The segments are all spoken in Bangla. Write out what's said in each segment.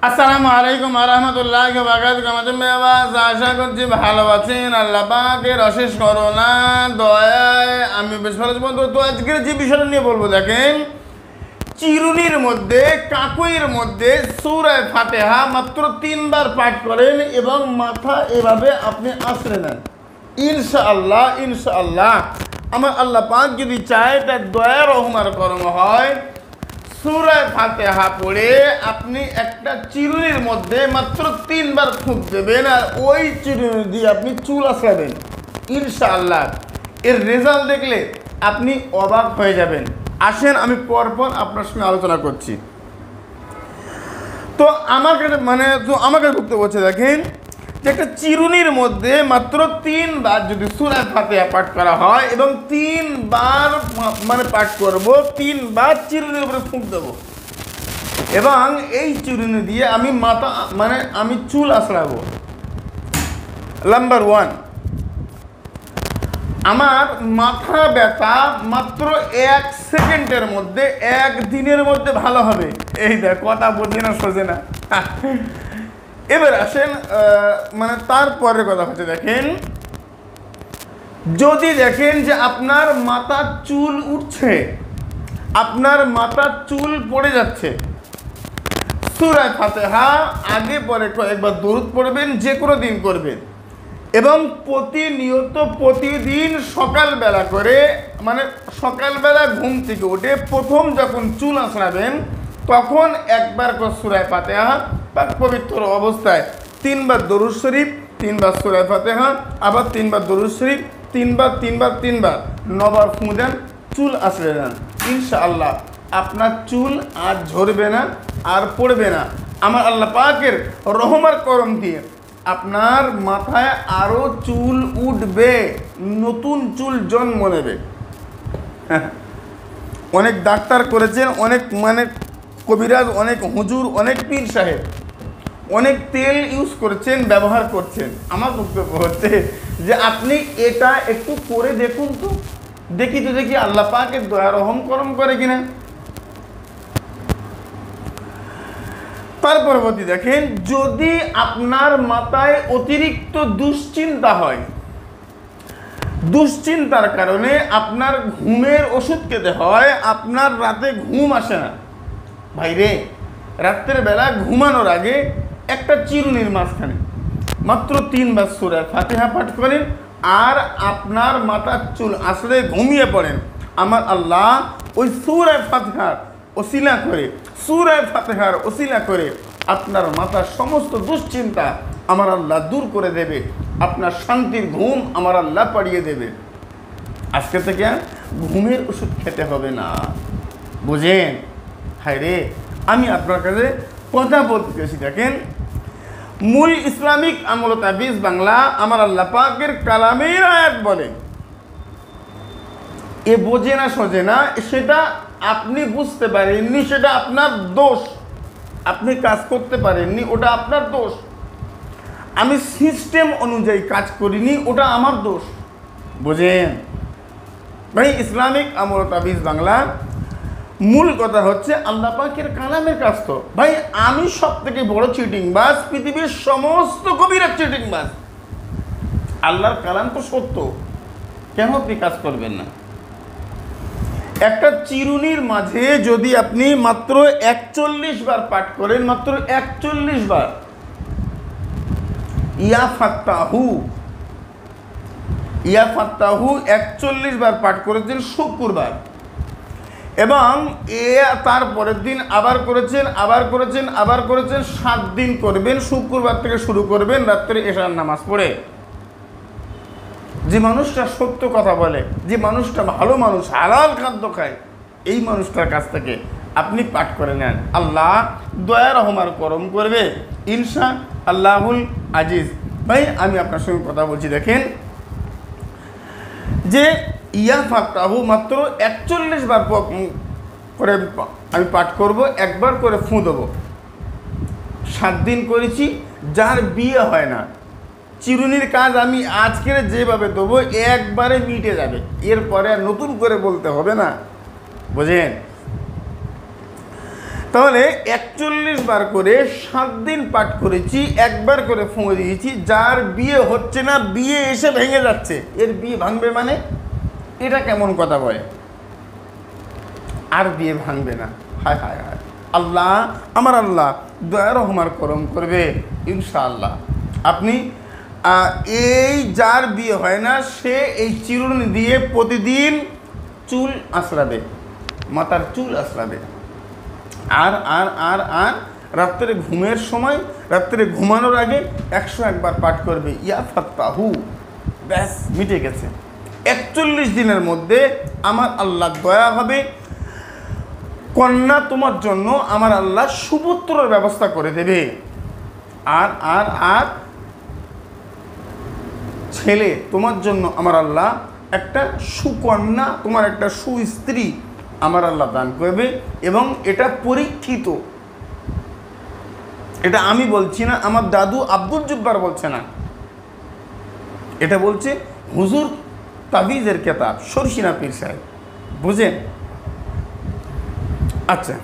আসসালামু আলাইকুম রহমতুল্লাহি ওয়া বারাকাতুহু। আশা করছি ভালো আছেন। আল্লাহ পাকের অশেষ করুণা দয়ায় আমি বেশ ভালো আছি বন্ধু। তো আজকের যে বিষয়টা নিয়ে বলবো, দেখেন, চিরুনির মধ্যে কাকুইয়ের মধ্যে সূরা ফাতিহা মাত্র 3 বার পাঠ করেন এবং মাথা এভাবে আপনি আঁচড়ে নেন। ইনশাআল্লাহ ইনশাআল্লাহ আমার আল্লাহ পাক যদি চায় তার দয়া রহমার করম হয়, সূরা ফাতিহা পড়ে আপনি একটা চিরুনির মধ্যে মাত্র 3 বার ফুঁক দেবেন আর ওই চিরুনি দিয়ে আপনি চুল আঁচড়াবেন। ইনশাআল্লাহ এর রেজাল্ট দেখলে আপনি অবাক হয়ে যাবেন। আসেন আমি পরপর আপনার সঙ্গে আলোচনা করছি। তো আমাকে বক্তব্য বলছে, দেখেন, যে একটা চিরুনির মধ্যে মাত্র 3 বার যদি সূরা ফাতিহা পাঠ করা হয় এবং 3 বার পাঠ করব, 3 বার চিরুনির উপরে ফুঁক দেবো এবং এই চিরুনি দিয়ে আমি আমি চুল আঁচড়াবো। নাম্বার 1, আমার মাথা ব্যথা মাত্র 1 সেকেন্ডের মধ্যে, 1 দিনের মধ্যে ভালো হবে। এই দেখ, কথা বোঝে না, সোজে না। এবার আসেন তারপরের কথা হচ্ছে, দেখেন, যদি দেখেন যে আপনার মাথার চুল উঠছে, আপনার মাথার চুল পড়ে যাচ্ছে, সূরা ফাতিহা আগে পরে কয়েকবার দরুদ পড়বেন, যে কোনো দিন করবেন এবং প্রতিদিন সকালবেলা করে সকালবেলা ঘুম থেকে উঠে প্রথম যখন চুল আঁচড়াবেন তখন একবার করে সূরা ফাতিহা বা পবিত্র অবস্থায় 3 বার দরুদ শরীফ, 3 বার সূরা ফাতিহা, আবার 3 বার দরুদ শরীফ, 3 বার 9 বার ফুঁ দেন, চুল আঁচড়ে দেন। ইনশাআল্লাহ আপনার চুল আর ঝরবে না, আর পড়বে না। আমার আল্লাহ পাকের রহমার করম দিয়ে আপনার মাথায় আরও চুল উঠবে, নতুন চুল জন্ম নেবে। অনেক ডাক্তার করেছেন, অনেক কবিরাজ, অনেক হুজুর, অনেক পীর সাহেব অনেক তেল ইউজ করছেন, ব্যবহার করছেন। আমার বক্তব্য হচ্ছে যে আপনি এটা একটু করে দেখুন তো, দেখি আল্লাহ পাকের দয়া রহম করম করে কিনা। তার পরবর্তী দেখেন, যদি আপনার মাথায় অতিরিক্ত দুশ্চিন্তা হয়, দুশ্চিন্তার কারণে আপনার ঘুমের ওষুধ খেতে হয়, আপনার রাতে ঘুম আসে না, ভাইরে, রাত্রের বেলা ঘুমানোর আগে একটা চিরুনির মাঝখানে মাত্র 3 বার সূরা ফাতিহা পাঠ করেন আর আপনার মাথার চুল আঁচড়ে ঘুমিয়ে পড়েন। আমার আল্লাহ ওই সূরা ফাতিহার ওসিলা করে আপনার মাথার সমস্ত দুশ্চিন্তা আমার আল্লাহ দূর করে দেবে, আপনার শান্তির ঘুম আমার আল্লাহ পাড়িয়ে দেবে। আজকে থেকে ঘুমের ওষুধ খেতে হবে না, বুঝেন? হায় রে, আমি আপনার কাছে কথা বলতে চাইছি। দেখেন, মূল ইসলামিক আমল তাবিজ বাংলা আমার আল্লাহ পাকের কালামের আয়াত বলে, এ বোঝে না সোজে না, সেটা আপনি বুঝতে পারেননি, সেটা আপনার দোষ। আপনি কাজ করতে পারেননি, ওটা আপনার দোষ। আমি সিস্টেম অনুযায়ী কাজ করিনি, ওটা আমার দোষ। বুঝেন ভাই? ইসলামিক আমল তাবিজ বাংলা মূল কথা হচ্ছে আল্লাহ পাকের কালামের কাজ। তো ভাই, আমি সব থেকে বড় চিটিংবাজ, পৃথিবীর সমস্ত কবিরা চিটিংবাজ। আল্লাহর কালাম তো সত্য, কেন আপনি কাজ করবেন না? একটা চিরুনির মাঝে যদি আপনি মাত্র 41 বার পাঠ করেন, মাত্র 41 বার ইয়া ফাত্তাহু 41 বার পাঠ করেছেন শুক্রবার, এবং তারপরের দিন আবার করেছেন 7 দিন করবেন। শুক্রবার থেকে শুরু করবেন, রাত্রে এশার নামাজ পড়ে। যে মানুষটা সত্য কথা বলে, যে মানুষটা ভালো মানুষ, হালাল খাদ্য খায়, এই মানুষটার কাছ থেকে আপনি পাঠ করে নেন, আল্লাহ দয়া রহমার করম করবে ইনশা আল্লাহুল আজিজ। ভাই, আমি আপনার সঙ্গে কথা বলছি, দেখেন, যে ইয়া ফাত্তাহু মাত্র 41 বার করে আমি পাঠ করব, একবার করে ফুঁ দেবো। 7 দিন করেছি। যার বিয়ে হয় না, চিরুনির কাজ আমি আজকের যেভাবে দেবো একবারে মিটে যাবে, এরপরে আর নতুন করে বলতে হবে না। বুঝেন? তাহলে 41 বার করে 7 দিন পাঠ করেছি, একবার করে ফুঁয়ে দিয়েছি। যার বিয়ে হচ্ছে না, বিয়ে এসে ভেঙে যাচ্ছে, এর বিয়ে ভাঙবে মানে? এটা কেমন কথা বলে? আর বিয়ে ভাঙবে না? হায় হায় হায়, আল্লাহ, আমার আল্লাহ দয়া রহমার করম করবে ইনশাআল্লাহ। আপনি এই যার বিয়ে হয় না, সে এই চিরুনি দিয়ে প্রতিদিন চুল আঁচড়াবে, মাথার চুল আঁচড়াবে। আর আর আর আর রাত্রে ঘুমের সময়, রাত্রে ঘুমানোর আগে 101 বার পাঠ করবে ইয়া ফাত্তাহু, ব্যাস মিটে গেছে। 41 দিনের মধ্যে আমার আল্লাহ দয়া হবে, কন্যা তোমার জন্য আমার আল্লাহ সুপুত্রের ব্যবস্থা করে দেবে। আর আর আর ছেলে তোমার জন্য আমার আল্লাহ একটা সুকন্যা, তোমার একটা সুস্ত্রী আমার আল্লাহ দান করবে। এবং এটা পরীক্ষিত, এটা আমি বলছি না, আমার দাদু আব্দুল জব্বার বলছে না, এটা বলছে হুজুর তাবিজের কেতাব শর্ষিনা পীর সাহেব, বুঝেন? আচ্ছা,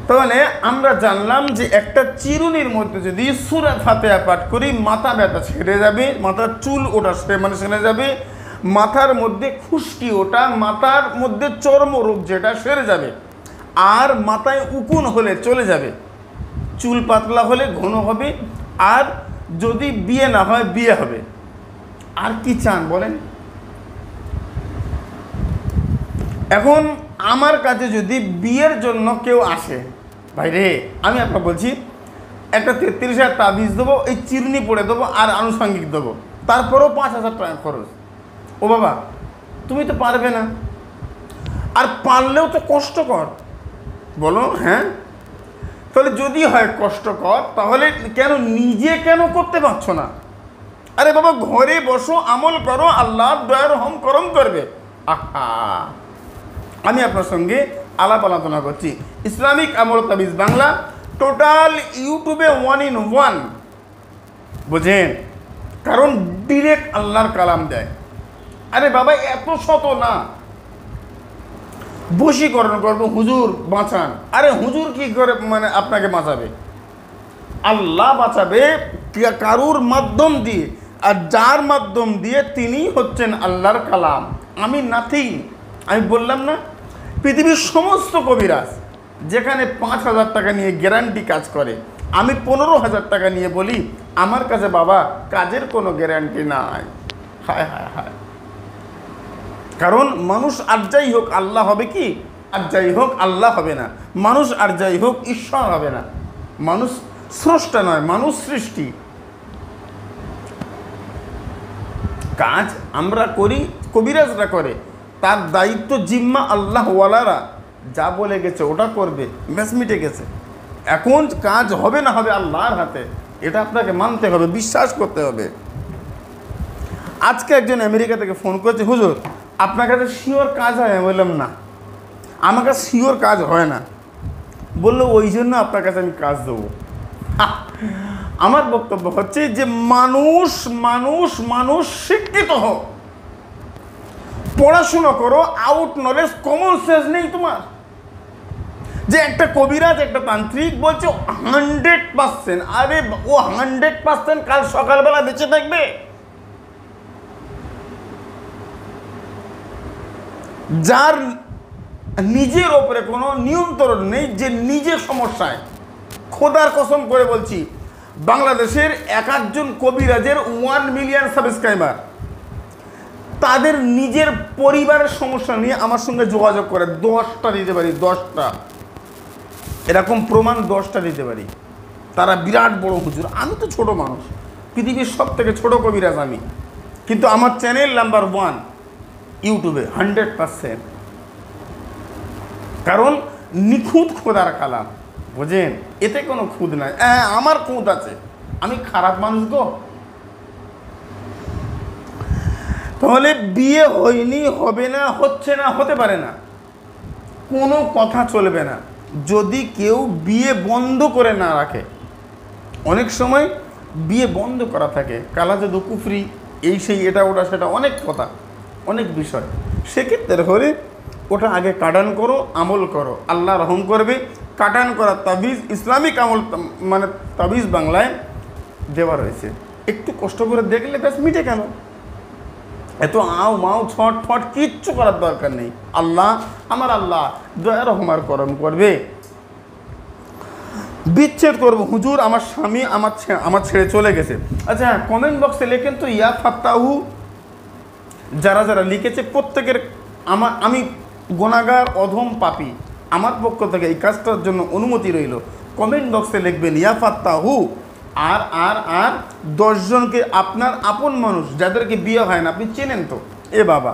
তাহলে আমরা জানলাম যে একটা চিরুনির মধ্যে যদি সূরা ফাতিহা পাঠ করি, মাথা ব্যথা ছেড়ে যাবে, মাথার চুল ওটা সেরে যাবে, মাথার মধ্যে খুশকি ওটা, মাথার মধ্যে চর্মরোগ যেটা সেরে যাবে, আর মাথায় উকুন হলে চলে যাবে, চুল পাতলা হলে ঘন হবে, আর যদি বিয়ে না হয় বিয়ে হবে। আর কি চান বলেন? এখন আমার কাছে যদি বিয়ের জন্য কেউ আসে, ভাই রে আমি আপনার বলছি একটা 33,000 তাবিজ দেবো, এই চিরুনি পড়ে দেবো আর আনুষঙ্গিক দেবো, তারপরেও 5,000 টাকা খরচ। ও বাবা, তুমি তো পারবে না, আর পারলেও তো কষ্টকর, বলো? হ্যাঁ, তাহলে যদি হয় কষ্টকর, তাহলে কেন নিজে কেন করতে পারছো না? আরে বাবা, ঘরে বসো, আমল করো, আল্লাহ দয়া রহম করম করবে। আহা, আমি আপনার সঙ্গে আলাপ আলোচনা করছি ইসলামিক আমল তাবিজ বাংলা, টোটাল ইউটিউবে 1 in 1, বুঝেন? কারণ ডিরেক্ট আল্লাহর কালাম দেয়। আরে বাবা, এত শত না, বশীকরণ করবো, হুজুর বাঁচান। আরে হুজুর কি করে মানে আপনাকে বাঁচাবে? আল্লাহ বাঁচাবে কারুর মাধ্যম দিয়ে, আর যার মাধ্যম দিয়ে তিনি হচ্ছেন আল্লাহর কালাম। আমি নাথিং। আমি বললাম না, পৃথিবীর সমস্ত কবিরাজ যেখানে 5,000 টাকা নিয়ে গ্যারান্টি কাজ করে, আমি 15,000 টাকা নিয়ে বলি আমার কাছে বাবা কাজের কোনো গ্যারান্টি নাই। হায় হায় হায়, কারণ মানুষ আর যাই হোক আল্লাহ হবে কি? আর যাই হোক আল্লাহ হবে না। মানুষ আর যাই হোক ঈশ্বর হবে না। মানুষ স্রষ্টা নয়, মানুষ সৃষ্টি। কাজ আমরা করি, কবিরাজরা করে, তার দায়িত্ব জিম্মা আল্লাহ ওয়ালারা যা বলে গেছে ওটা করবে, ব্যাস মিটে গেছে। এখন কাজ হবে না হবে আল্লাহর হাতে, এটা আপনাকে মানতে হবে, বিশ্বাস করতে হবে। আজকে একজন আমেরিকা থেকে ফোন করেছে, হুজুর আপনার কাছে শিওর কাজ হয়? আমি বললাম না, আমার কাছে শিওর কাজ হয় না। বললো ওই জন্য আপনার কাছে আমি কাজ দেবো। আমার বক্তব্য হচ্ছে যে মানুষ মানুষ মানুষ শিক্ষিত হোক, পড়াশুনো করো, আউট নলেজ, কমন সেন্স নেই তোমার? যে একটা কবিরাজ, একটা তান্ত্রিক বলছে 100%, আরে ও 100% কাল সকালবেলা বেঁচে থাকবে? যার নিজের ওপরে কোনো নিয়ন্ত্রণ নেই, যে নিজে সমস্যায়, খোদার কসম করে বলছি, বাংলাদেশের এক একজন কবিরাজের 1 মিলিয়ন সাবস্ক্রাইবার, তাদের নিজের পরিবারের সমস্যা নিয়ে আমার সঙ্গে যোগাযোগ করে 10টা দিতে পারি, 10টা এরকম প্রমাণ 10টা দিতে পারি। তারা বিরাট বড় হুজুর, আমি তো ছোট মানুষ, পৃথিবীর সব থেকে ছোট কবিরাজ আমি, কিন্তু আমার চ্যানেল নাম্বার 1 ইউটিউবে 100%। কারণ নিখুঁত খোদার কালাম, বুঝেন? এতে কোনো খুঁত নাই। হ্যাঁ, আমার খুঁত আছে, আমি খারাপ মানুষ গো। তাহলে বিয়ে হয়নি, হবে না, হচ্ছে না, হতে পারে না, কোনো কথা চলবে না যদি কেউ বিয়ে বন্ধ করে না রাখে। অনেক সময় বিয়ে বন্ধ করা থাকে, কালা জাদু, কুফরি, এই সেই, এটা ওটা সেটা, অনেক কথা, অনেক বিষয়। সেক্ষেত্রে হলে ওটা আগে কাটান করো, আমল করো, আল্লাহ রহম করবে। কাটান করা তাবিজ, ইসলামিক আমল মানে তাবিজ বাংলায় দেওয়া রয়েছে, একটু কষ্ট করে দেখলে ব্যাস মিটে গেল। এত আও মাও ছট ফট কিচ্ছু করার দরকার নেই। আল্লাহ, আমার আল্লাহ দয়া রহমার করম করবে। বিচ্ছেদ করবো, হুজুর আমার স্বামী আমার ছেড়ে চলে গেছে। আচ্ছা, কমেন্ট বক্সে লেখেন তো ইয়া ফাত্তাহু। যারা যারা লিখেছে প্রত্যেকের আমি গুনাহগার অধম পাপী, আমার পক্ষ থেকে এই কাজটার জন্য অনুমতি রইল। কমেন্ট বক্সে লিখবেন ইয়া ফাত্তাহু। আর আর আর 10 জনকে, আপনার আপন মানুষ যাদেরকে বিয়ে হয় না, আপনি চেনেন তো, এ বাবা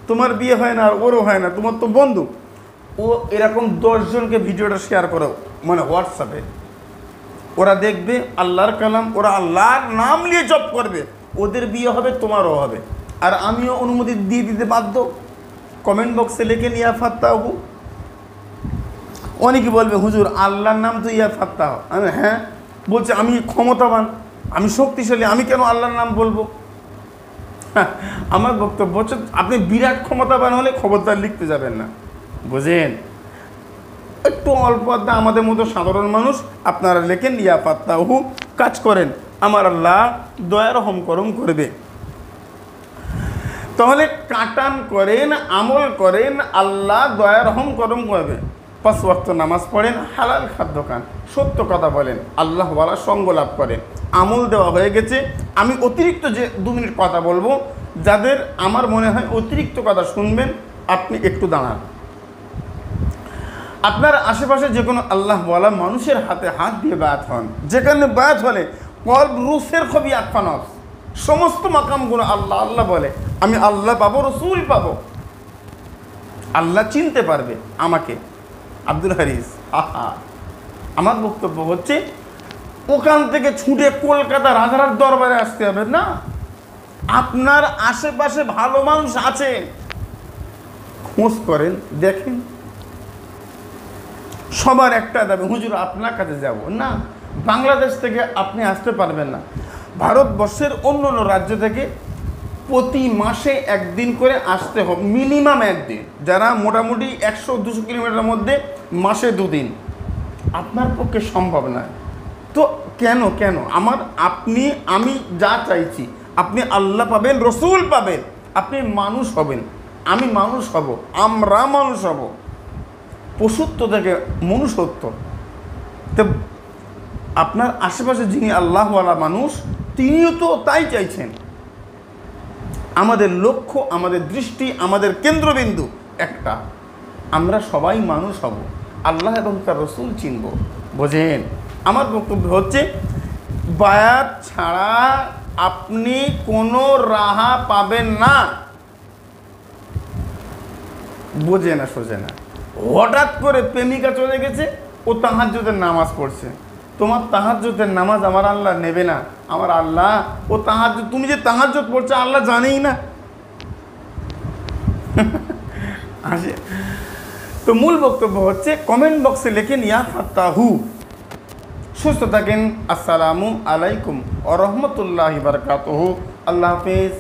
তোমার বিয়ে হয় না আর ওরও হয় না, তোমার তো বন্ধু, ও এরকম 10 জনকে ভিডিওটা শেয়ার করো, মানে হোয়াটসঅ্যাপে। ওরা দেখবে আল্লাহর কালাম, ওরা আল্লাহর নাম নিয়ে জপ করবে, ওদের বিয়ে হবে, তোমারও হবে। আর আমিও অনুমতি দিয়ে দিতে বাধ্য। কমেন্ট বক্সে লেখেন ইয়া ফাত্তাহু। অনেকে বলবে হুজুর আল্লাহর নাম তো ইয়া ফাত্তাহ। আমি হ্যাঁ বলছে, আমি ক্ষমতাবান, আমি শক্তিশালী, আমি কেন আল্লাহর নাম বলবো? আমার বক্তব্য হচ্ছে, আপনি বিরাট ক্ষমতাবান হলে খবরদার লিখতে যাবেন না, বুঝেন? একটু অল্প আদা আমাদের মতো সাধারণ মানুষ আপনারা লেখেন ইয়া ফাত্তাহু, কাজ করেন, আমার আল্লাহ দয়া রহম করম করবে। তাহলে কাটান করেন, আমল করেন, আল্লাহ দয়া রহম করম করবে। 5 ওয়াক্ত নামাজ পড়েন, হালাল খাদ্য খান, সত্য কথা বলেন, আল্লাহ ওয়ালা সঙ্গ লাভ করেন। আমল দেওয়া হয়ে গেছে। আমি অতিরিক্ত যে 2 মিনিট কথা বলবো, যাদের আমার মনে হয় অতিরিক্ত কথা শুনবেন, আপনি একটু দাঁড়ান। আপনার আশেপাশে যে কোনো আল্লাহ ওয়ালা মানুষের হাতে হাত দিয়ে বায়াত হন, যেখানে বায়াত হলে কলব রুসের খবি আফানফ, সমস্ত মাকামগুলো আল্লাহ আল্লাহ বলে, আমি আল্লাহ পাবো, রসুল পাবো, আল্লাহ চিনতে পারবে আমাকে। আব্দুল হারিস, আমার বক্তব্য হচ্ছে ওখান থেকে ছুটে কলকাতা রাজার দরবারে আসতে হবে না। আপনার আশেপাশে ভালো মানুষ আছে, খোঁজ করেন, দেখেন। সবার একটা দাবি, হুজুর আপনার কাছে যাব না। বাংলাদেশ থেকে আপনি আসতে পারবেন না, ভারতবর্ষের অন্য অন্য রাজ্য থেকে প্রতি মাসে একদিন করে আসতে হবে, মিনিমাম একদিন। যারা মোটামুটি 100-200 কিলোমিটারের মধ্যে মাসে 2 দিন, আপনার পক্ষে সম্ভব নয়। তো কেন আমি যা চাইছি, আপনি আল্লাহ পাবেন, রসুল পাবেন, আপনি মানুষ হবেন, আমি মানুষ হব, আমরা মানুষ হব, পশুত্ব থেকে মনুষ্যত্ব। তো আপনার আশেপাশে যিনি আল্লাহওয়ালা মানুষ, তিনিও তো তাই চাইছেন। আমাদের লক্ষ্য, আমাদের দৃষ্টি, আমাদের কেন্দ্রবিন্দু একটা, আমরা সবাই মানুষ হব, আল্লাহ এবং তার রসুল চিনব, বোঝেন? আমার বক্তব্য হচ্ছে, বায়াত ছাড়া আপনি কোনো রাহা পাবেন না। বোঝে না, সোজে না। হঠাৎ করে প্রেমিকা চলে গেছে, ও তাহাজ্জুদের নামাজ পড়ছে, তোমার তাহাজ্জুদের নামাজ আমার আল্লাহ নেবে না। আমার আল্লাহ, ও তাহাজ্জুদ, তুমি যে তাহাজ্জুদ পড়ছো আল্লাহ জানেই না। আসে তো মূল বক্তব্য হচ্ছে, কমেন্ট বক্সে লেখেন ইয়া ফাত্তাহু। সুস্থ থাকেন। আসসালামু আলাইকুম ওয়া রাহমাতুল্লাহি ওয়া বারাকাতুহু। আল্লাহ হাফেজ।